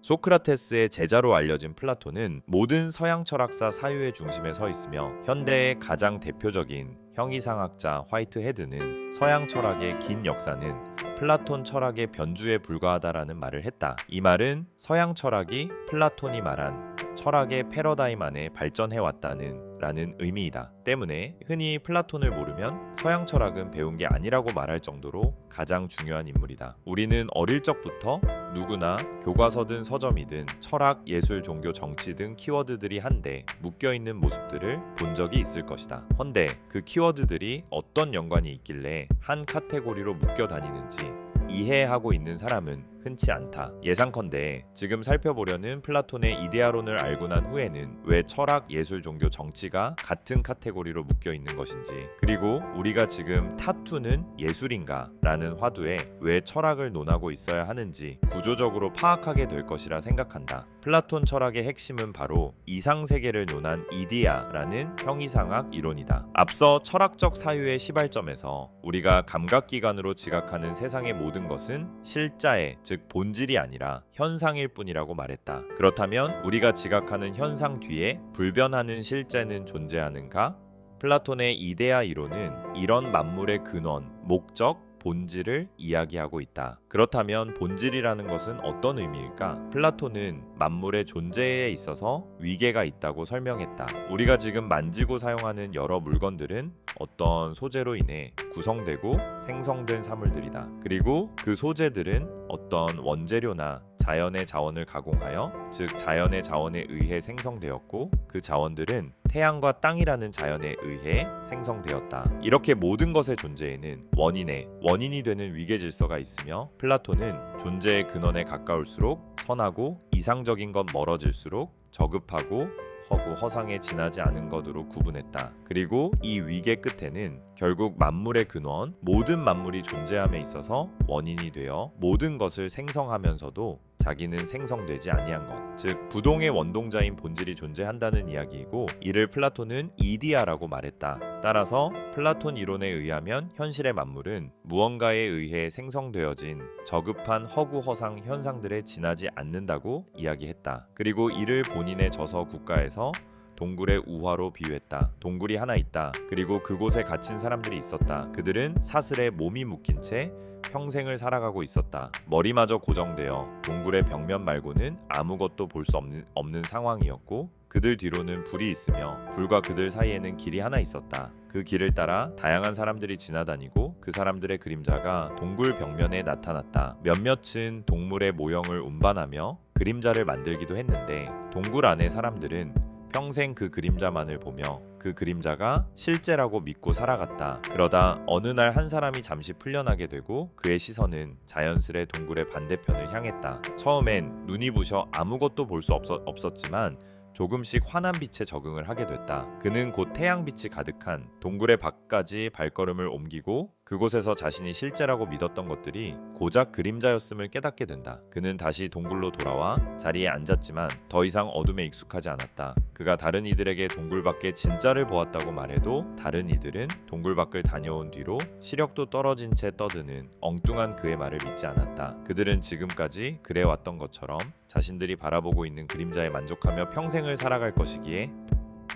소크라테스의 제자로 알려진 플라톤은 모든 서양 철학사 사유의 중심에 서 있으며 현대의 가장 대표적인 형이상학자 화이트헤드는 서양 철학의 긴 역사는 플라톤 철학의 변주에 불과하다라는 말을 했다. 이 말은 서양 철학이 플라톤이 말한 철학의 패러다임 안에 발전해왔다는 라는 의미이다. 때문에 흔히 플라톤을 모르면 서양 철학은 배운 게 아니라고 말할 정도로 가장 중요한 인물이다. 우리는 어릴 적부터 누구나 교과서든 서점이든 철학, 예술, 종교, 정치 등 키워드들이 한데 묶여있는 모습들을 본 적이 있을 것이다. 헌데 그 키워드들이 어떤 연관이 있길래 한 카테고리로 묶여 다니는지 이해하고 있는 사람은 흔치 않다. 예상컨대 지금 살펴보려는 플라톤의 이데아론을 알고 난 후에는 왜 철학, 예술, 종교, 정치가 같은 카테고리로 묶여 있는 것인지, 그리고 우리가 지금 타투는 예술인가? 라는 화두에 왜 철학을 논하고 있어야 하는지 구조적으로 파악하게 될 것이라 생각한다. 플라톤 철학의 핵심은 바로 이상세계를 논한 이데아라는 형이상학 이론이다. 앞서 철학적 사유의 시발점에서 우리가 감각기관으로 지각하는 세상의 모든 것은 실자의, 즉 본질이 아니라 현상일 뿐이라고 말했다. 그렇다면 우리가 지각하는 현상 뒤에 불변하는 실제는 존재하는가? 플라톤의 이데아 이론은 이런 만물의 근원, 목적, 본질을 이야기하고 있다. 그렇다면 본질이라는 것은 어떤 의미일까? 플라톤은 만물의 존재에 있어서 위계가 있다고 설명했다. 우리가 지금 만지고 사용하는 여러 물건들은 어떤 소재로 인해 구성되고 생성된 사물들이다. 그리고 그 소재들은 어떤 원재료나 자연의 자원을 가공하여, 즉 자연의 자원에 의해 생성되었고 그 자원들은 태양과 땅이라는 자연에 의해 생성되었다. 이렇게 모든 것의 존재에는 원인이 되는 위계 질서가 있으며 플라톤은 존재의 근원에 가까울수록 선하고 이상적인 건 멀어질수록 저급하고 허구 허상에 지나지 않은 것으로 구분했다. 그리고 이 위계 끝에는 결국 만물의 근원, 모든 만물이 존재함에 있어서 원인이 되어 모든 것을 생성하면서도 자기는 생성되지 아니한 것, 즉 부동의 원동자인 본질이 존재한다는 이야기이고, 이를 플라톤은 이디아라고 말했다. 따라서 플라톤 이론에 의하면 현실의 만물은 무언가에 의해 생성되어진 저급한 허구허상 현상들에 지나지 않는다고 이야기했다. 그리고 이를 본인의 저서 국가에서 동굴의 우화로 비유했다. 동굴이 하나 있다. 그리고 그곳에 갇힌 사람들이 있었다. 그들은 사슬에 몸이 묶인 채 평생을 살아가고 있었다. 머리마저 고정되어 동굴의 벽면 말고는 아무것도 볼 수 없는 상황이었고, 그들 뒤로는 불이 있으며 불과 그들 사이에는 길이 하나 있었다. 그 길을 따라 다양한 사람들이 지나다니고 그 사람들의 그림자가 동굴 벽면에 나타났다. 몇몇은 동물의 모형을 운반하며 그림자를 만들기도 했는데, 동굴 안의 사람들은 평생 그 그림자만을 보며 그 그림자가 실제라고 믿고 살아갔다. 그러다 어느 날 한 사람이 잠시 풀려나게 되고 그의 시선은 자연스레 동굴의 반대편을 향했다. 처음엔 눈이 부셔 아무것도 볼 수 없었지만 조금씩 환한 빛에 적응을 하게 됐다. 그는 곧 태양빛이 가득한 동굴의 밖까지 발걸음을 옮기고 그곳에서 자신이 실제라고 믿었던 것들이 고작 그림자였음을 깨닫게 된다. 그는 다시 동굴로 돌아와 자리에 앉았지만 더 이상 어둠에 익숙하지 않았다. 그가 다른 이들에게 동굴 밖에 진짜를 보았다고 말해도 다른 이들은 동굴 밖을 다녀온 뒤로 시력도 떨어진 채 떠드는 엉뚱한 그의 말을 믿지 않았다. 그들은 지금까지 그래왔던 것처럼 자신들이 바라보고 있는 그림자에 만족하며 평생을 살아갈 것이기에,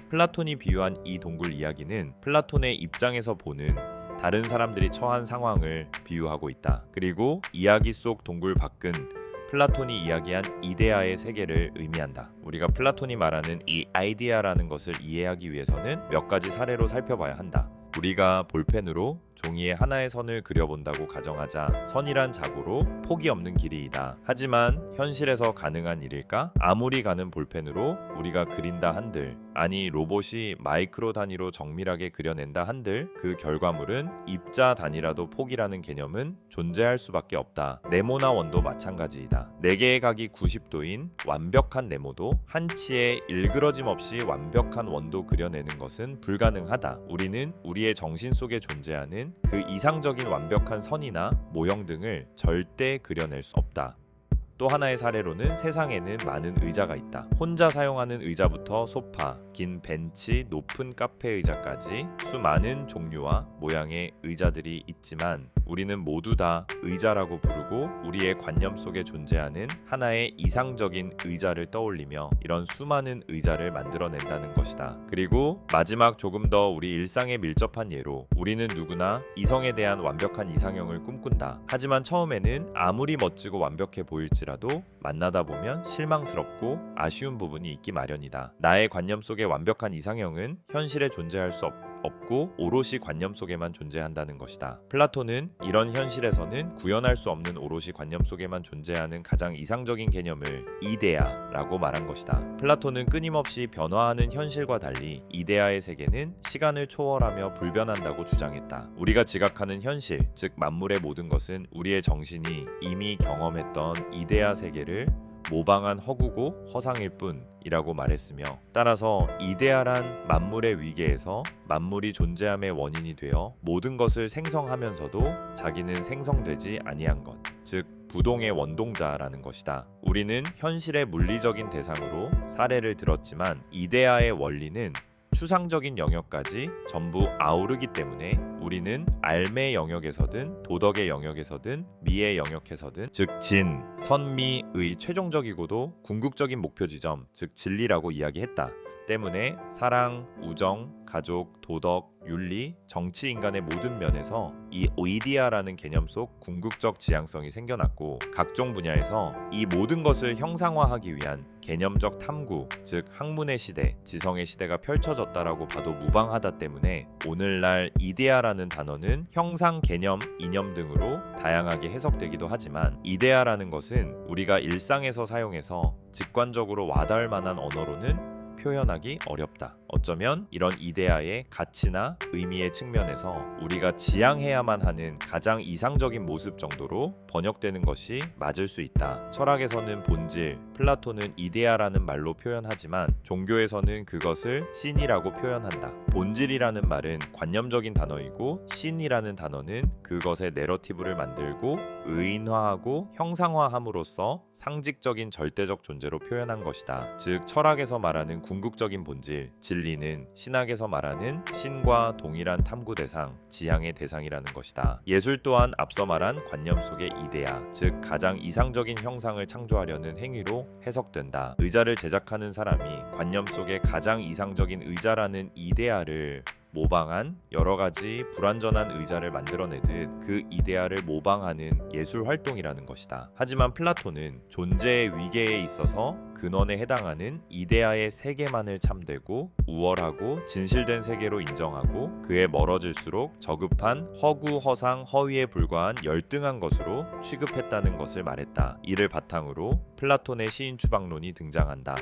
플라톤이 비유한 이 동굴 이야기는 플라톤의 입장에서 보는 다른 사람들이 처한 상황을 비유하고 있다. 그리고 이야기 속 동굴 밖은 플라톤이 이야기한 이데아의 세계를 의미한다. 우리가 플라톤이 말하는 이 아이디아라는 것을 이해하기 위해서는 몇 가지 사례로 살펴봐야 한다. 우리가 볼펜으로 종이에 하나의 선을 그려본다고 가정하자 선이란 자고로 폭이 없는 길이이다. 하지만 현실에서 가능한 일일까? 아무리 가는 볼펜으로 우리가 그린다 한들, 아니 로봇이 마이크로 단위로 정밀하게 그려낸다 한들 그 결과물은 입자 단위라도 폭이라는 개념은 존재할 수밖에 없다. 네모나 원도 마찬가지이다. 4개의 각이 90도인 완벽한 네모도 한 치의 일그러짐 없이 완벽한 원도 그려내는 것은 불가능하다. 우리는 우리의 정신 속에 존재하는 그 이상적인 완벽한 선이나 모형 등을 절대 그려낼 수 없다. 또 하나의 사례로는 세상에는 많은 의자가 있다. 혼자 사용하는 의자부터 소파, 긴 벤치, 높은 카페 의자까지 수많은 종류와 모양의 의자들이 있지만 우리는 모두 다 의자라고 부르고 우리의 관념 속에 존재하는 하나의 이상적인 의자를 떠올리며 이런 수많은 의자를 만들어낸다는 것이다. 그리고 마지막 조금 더 우리 일상에 밀접한 예로 우리는 누구나 이성에 대한 완벽한 이상형을 꿈꾼다. 하지만 처음에는 아무리 멋지고 완벽해 보일지라도 만나다 보면 실망스럽고 아쉬운 부분이 있기 마련이다. 나의 관념 속의 완벽한 이상형은 현실에 존재할 수 없고 오롯이 관념 속에만 존재한다는 것이다. 플라톤은 이런 현실에서는 구현할 수 없는 오롯이 관념 속에만 존재하는 가장 이상적인 개념을 이데아라고 말한 것이다. 플라톤은 끊임없이 변화하는 현실과 달리 이데아의 세계는 시간을 초월하며 불변한다고 주장했다. 우리가 지각하는 현실, 즉 만물의 모든 것은 우리의 정신이 이미 경험했던 이데아 세계를 모방한 허구고 허상일 뿐이라고 말했으며, 따라서 이데아란 만물의 위계에서 만물이 존재함의 원인이 되어 모든 것을 생성하면서도 자기는 생성되지 아니한 것, 즉 부동의 원동자라는 것이다. 우리는 현실의 물리적인 대상으로 사례를 들었지만 이데아의 원리는 추상적인 영역까지 전부 아우르기 때문에 우리는 알의 영역에서든 도덕의 영역에서든 미의 영역에서든 즉 진, 선미의 최종적이고도 궁극적인 목표 지점, 즉 진리라고 이야기했다. 때문에 사랑, 우정, 가족, 도덕, 윤리, 정치 인간의 모든 면에서 이 오이디아라는 개념 속 궁극적 지향성이 생겨났고, 각종 분야에서 이 모든 것을 형상화하기 위한 개념적 탐구, 즉 학문의 시대, 지성의 시대가 펼쳐졌다라고 봐도 무방하다. 때문에 오늘날 이데아라는 단어는 형상, 개념, 이념 등으로 다양하게 해석되기도 하지만, 이데아라는 것은 우리가 일상에서 사용해서 직관적으로 와닿을 만한 언어로는 표현하기 어렵다. 어쩌면 이런 이데아의 가치나 의미의 측면에서 우리가 지향해야만 하는 가장 이상적인 모습 정도로 번역되는 것이 맞을 수 있다. 철학에서는 본질, 플라톤은 이데아라는 말로 표현하지만 종교에서는 그것을 신이라고 표현한다. 본질이라는 말은 관념적인 단어이고 신이라는 단어는 그것의 내러티브를 만들고 의인화하고 형상화함으로써 상직적인 절대적 존재로 표현한 것이다. 즉 철학에서 말하는 궁극적인 본질, 진리는 신학에서 말하는 신과 동일한 탐구 대상, 지향의 대상이라는 것이다. 예술 또한 앞서 말한 관념 속의 이데아, 즉 가장 이상적인 형상을 창조하려는 행위로 해석된다. 의자를 제작하는 사람이 관념 속의 가장 이상적인 의자라는 이데아를 모방한 여러 가지 불완전한 의자를 만들어내듯 그 이데아를 모방하는 예술 활동이라는 것이다. 하지만 플라톤은 존재의 위계에 있어서 근원에 해당하는 이데아의 세계만을 참되고 우월하고 진실된 세계로 인정하고 그에 멀어질수록 저급한 허구, 허상, 허위에 불과한 열등한 것으로 취급했다는 것을 말했다. 이를 바탕으로 플라톤의 시인 추방론이 등장한다.